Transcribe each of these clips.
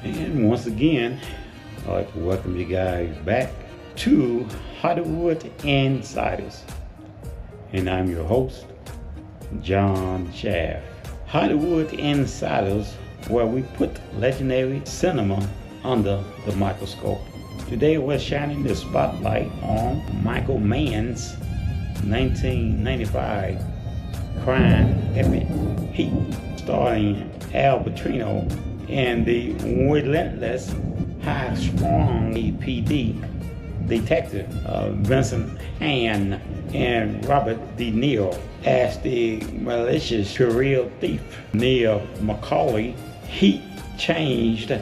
And once again, I'd like to welcome you guys back to Hollywood Insiders. And I'm your host, John Shaft. Hollywood Insiders, where we put legendary cinema under the microscope. Today we're shining the spotlight on Michael Mann's 1995 crime epic Heat, starring Al Pacino and the relentless, high-strung PD detective Vincent Mann and Robert De Niro as the malicious serial thief Neil McCauley. Heat changed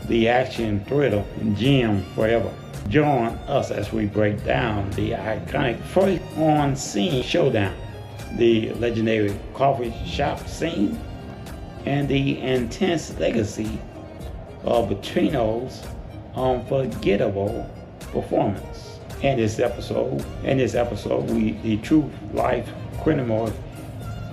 the action thriller gem forever. Join us as we break down the iconic first on-scene showdown, the legendary coffee shop scene, and the intense legacy of Pacino's unforgettable performance. In this episode, the true life criminal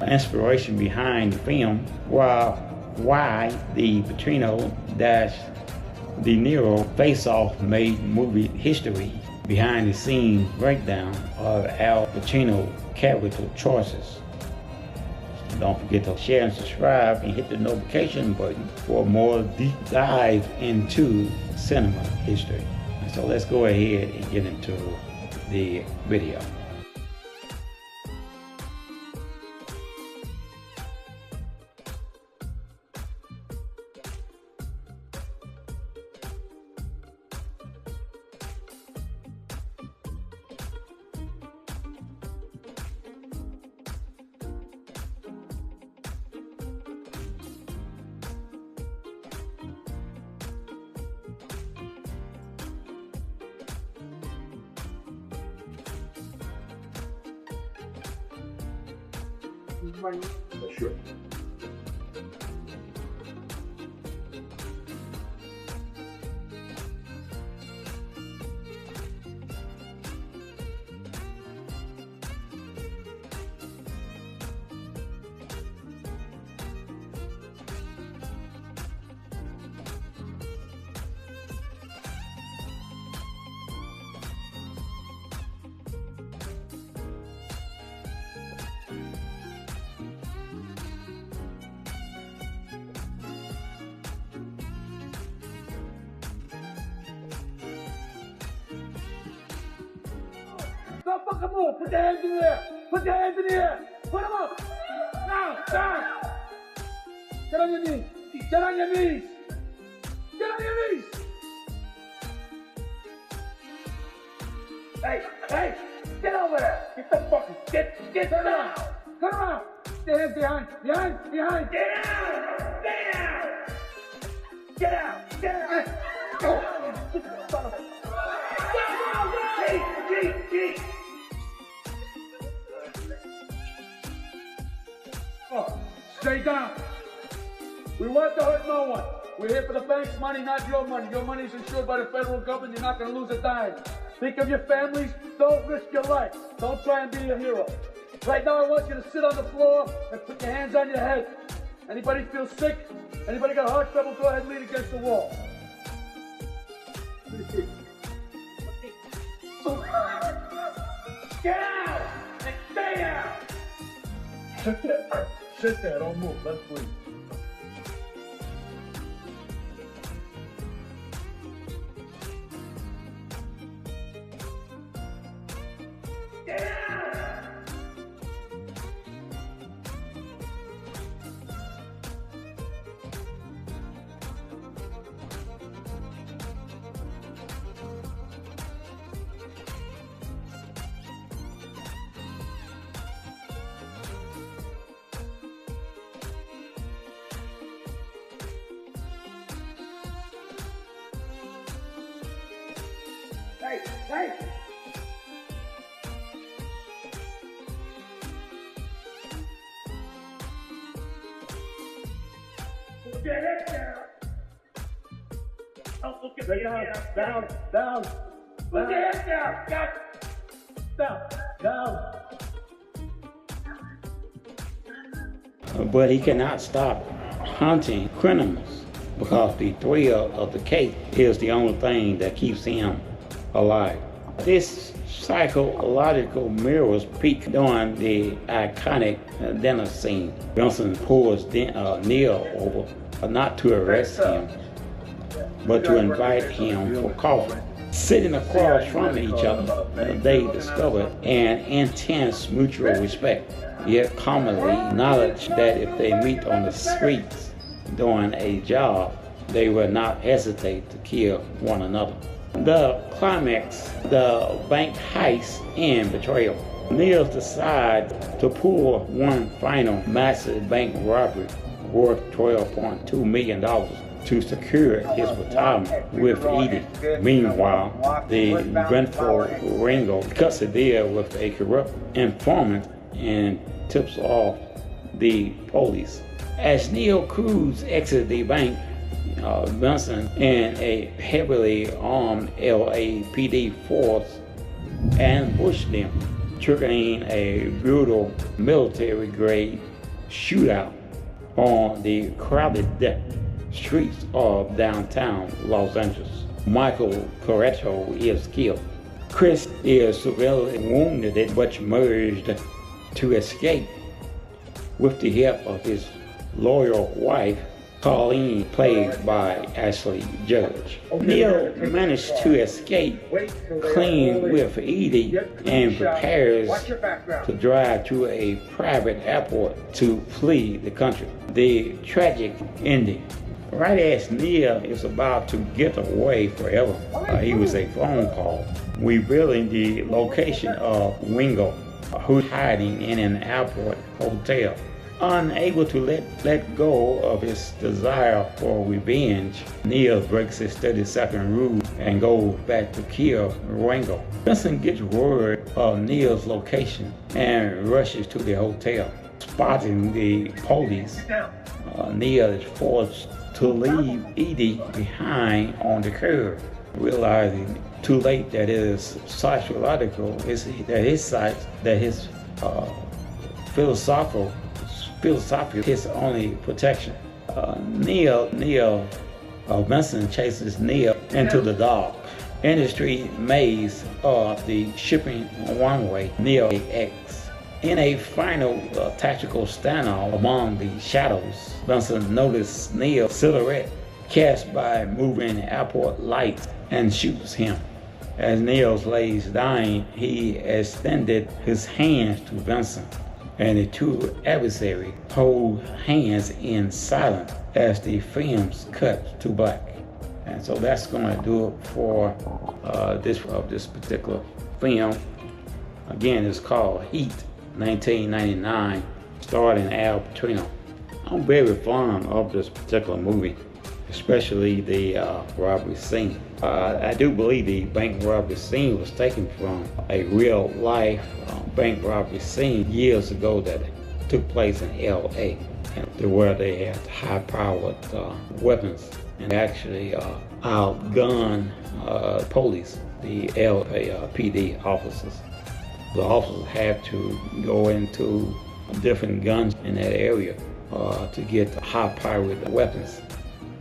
inspiration behind the film, why the Pacino De Niro face-off made movie history, behind the scenes breakdown of Al Pacino character choices. Don't forget to share and subscribe and hit the notification button for more deep dive into cinema history. So let's go ahead and get into the video. Sure. Don't fucking move. Put your hands in the air. Put your hands in the air. Put them up. Now. Get on your knees. Get on your knees. Get on your knees. Hey. Get over there. Get the fucking. Get down. Turn around. Get hands behind. Behind. Get out. Get out. Go. Jeez. Oh, stay down. We want to hurt no one. We're here for the bank's money, not your money. Your money is insured by the federal government. You're not going to lose a dime. Think of your families. Don't risk your life. Don't try and be a hero. Right now, I want you to sit on the floor and put your hands on your head. Anybody feel sick? Anybody got heart trouble? Go ahead and lean against the wall. Get out and stay out. Sit there, don't move, let's breathe. Get out. Hey! Put your head down. Oh, look at me. Down. Put your head down. Down. But he cannot stop hunting criminals. because the thrill of the case is the only thing that keeps him alive. This psychological mirrors peak during the iconic dinner scene. Benson pulls Niro over, not to arrest him, but to invite him for coffee. Sitting across from each other, they discovered an intense mutual respect, yet commonly acknowledge that if they meet on the streets doing a job, they will not hesitate to kill one another. The climax, the bank heist and betrayal. Niro decides to pull one final massive bank robbery worth $12.2 million to secure his retirement with Edie. Meanwhile, the vengeful Ringo cuts a deal with a corrupt informant and tips off the police. As Neo Cruz exits the bank, Benson and a heavily armed LAPD force ambush them, triggering a brutal military-grade shootout on the crowded streets of downtown Los Angeles. Michael Corretto is killed. Chris is severely wounded but merged to escape with the help of his loyal wife, Colleen, played by Ashley Judge. Neil managed to escape clean with Edie and prepares to drive to a private airport to flee the country. The tragic ending. Right as Neil is about to get away forever, he was a phone call revealing the location of Ringo, who's hiding in an airport hotel. Unable to let go of his desire for revenge, Neil breaks his 30-second rule and goes back to kill Ringo. Benson gets word of Neil's location and rushes to the hotel. Spotting the police, Neil is forced to leave Edie behind on the curb, realizing too late that it is psychological, his philosophical his only protection. Benson chases Neil into the dark industry maze of the shipping runway Neil X. In a final tactical standoff among the shadows, Benson noticed Neil's silhouette cast by moving airport lights and shoots him. As Neil lays dying, he extended his hands to Benson, and the two adversaries hold hands in silence as the films cut to black. And so that's going to do it for this particular film. Again, it's called Heat, 1999, starring Al Pacino. I'm very fond of this particular movie, especially the robbery scene. I do believe the bank robbery scene was taken from a real life bank robbery scene years ago that took place in LA, where they had high-powered weapons and actually outgunned police, the LAPD officers. The officers had to go into different guns in that area to get high-powered weapons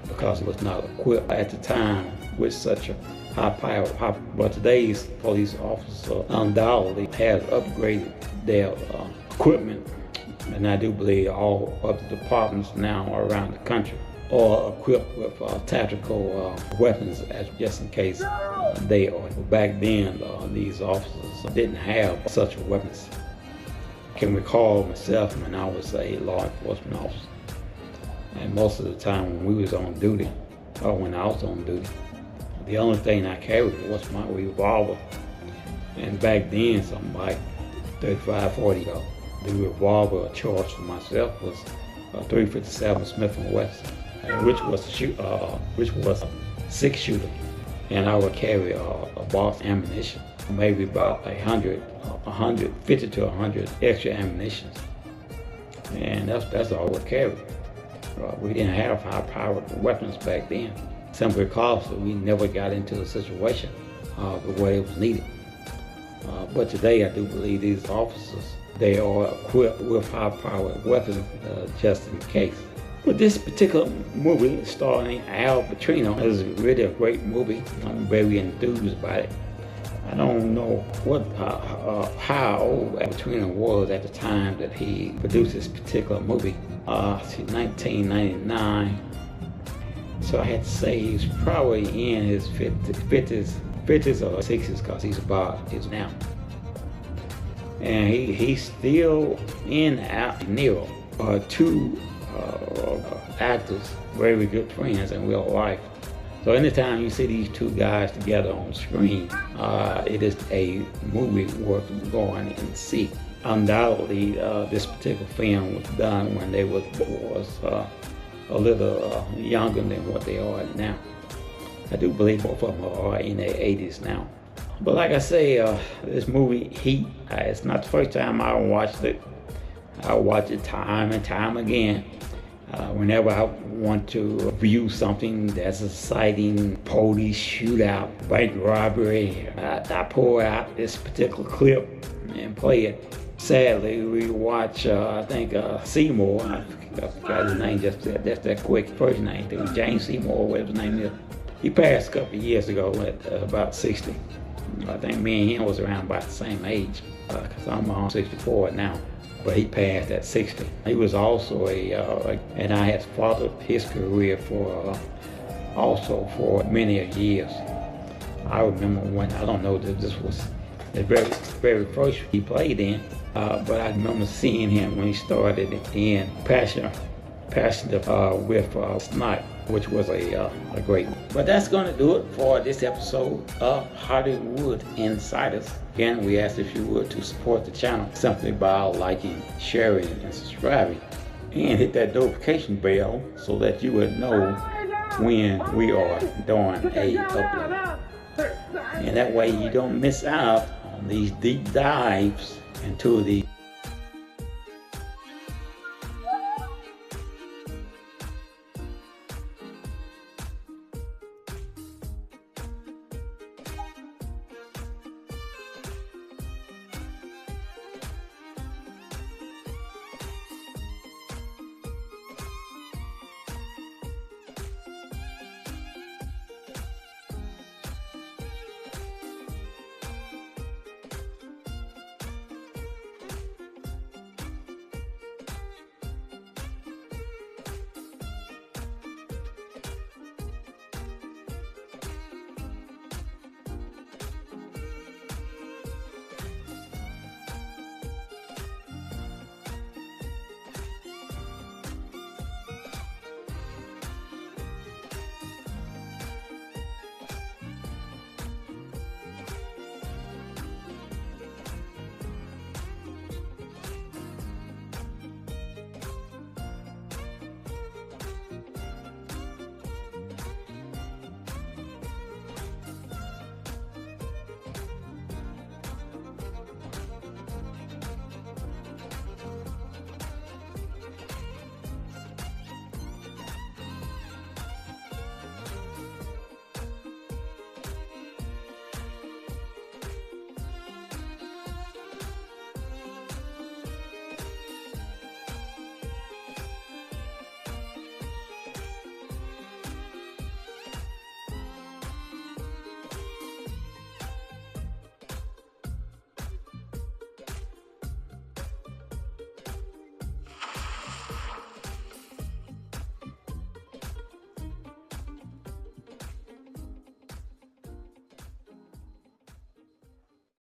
because it was not equipped at the time with such a high. But today's police officer undoubtedly has upgraded their equipment, and I do believe all of the departments now around the country are equipped with tactical weapons, as just in case they are. Back then, these officers didn't have such weapons. I can recall myself when I was a law enforcement officer, and most of the time when we was on duty, or when I was on duty, the only thing I carried was my revolver. And back then, something like 35, 40 ago, the revolver charge for myself was a .357 Smith & Wesson, which was a 6-shooter, and I would carry a box of ammunition, maybe about 150 to 100 extra ammunition, and that's all I would carry. We didn't have high-powered weapons back then, simply because we never got into a situation the way it was needed. But today, I do believe these officers, they are equipped with high-powered weapons just in case. But this particular movie starring Al Pacino is really a great movie. I'm very enthused about it. I don't know how old Al Pacino was at the time that he produced this particular movie. 1999. So I had to say he's probably in his 50s or 60s, because he's about his now. And he's still in Niro. Two actors, very good friends in real life. So anytime you see these two guys together on screen, it is a movie worth going and see. Undoubtedly, this particular film was done when they was a little younger than what they are now. I do believe both of them are in their 80s now. But like I say, this movie, Heat, it's not the first time I watched it. I watch it time and time again. Whenever I want to view something that's exciting, police shootout, bank robbery, I pull out this particular clip and play it. Sadly, we watch, I think, Seymour, I forgot his name just that quick, first name, it was James Seymour, whatever his name is. He passed a couple of years ago at about 60. I think me and him was around about the same age, because I'm on 64 now. But he passed at 60. He was also and I had followed his career for many years. I remember when, I don't know that this was the very first he played in, but I remember seeing him when he started in Passion with Snipe, which was a great one. But that's going to do it for this episode of Hollywood Insiders. Again, we ask if you would to support the channel simply by liking, sharing, and subscribing. And hit that notification bell so that you would know when we are doing a upload. And that way you don't miss out on these deep dives into the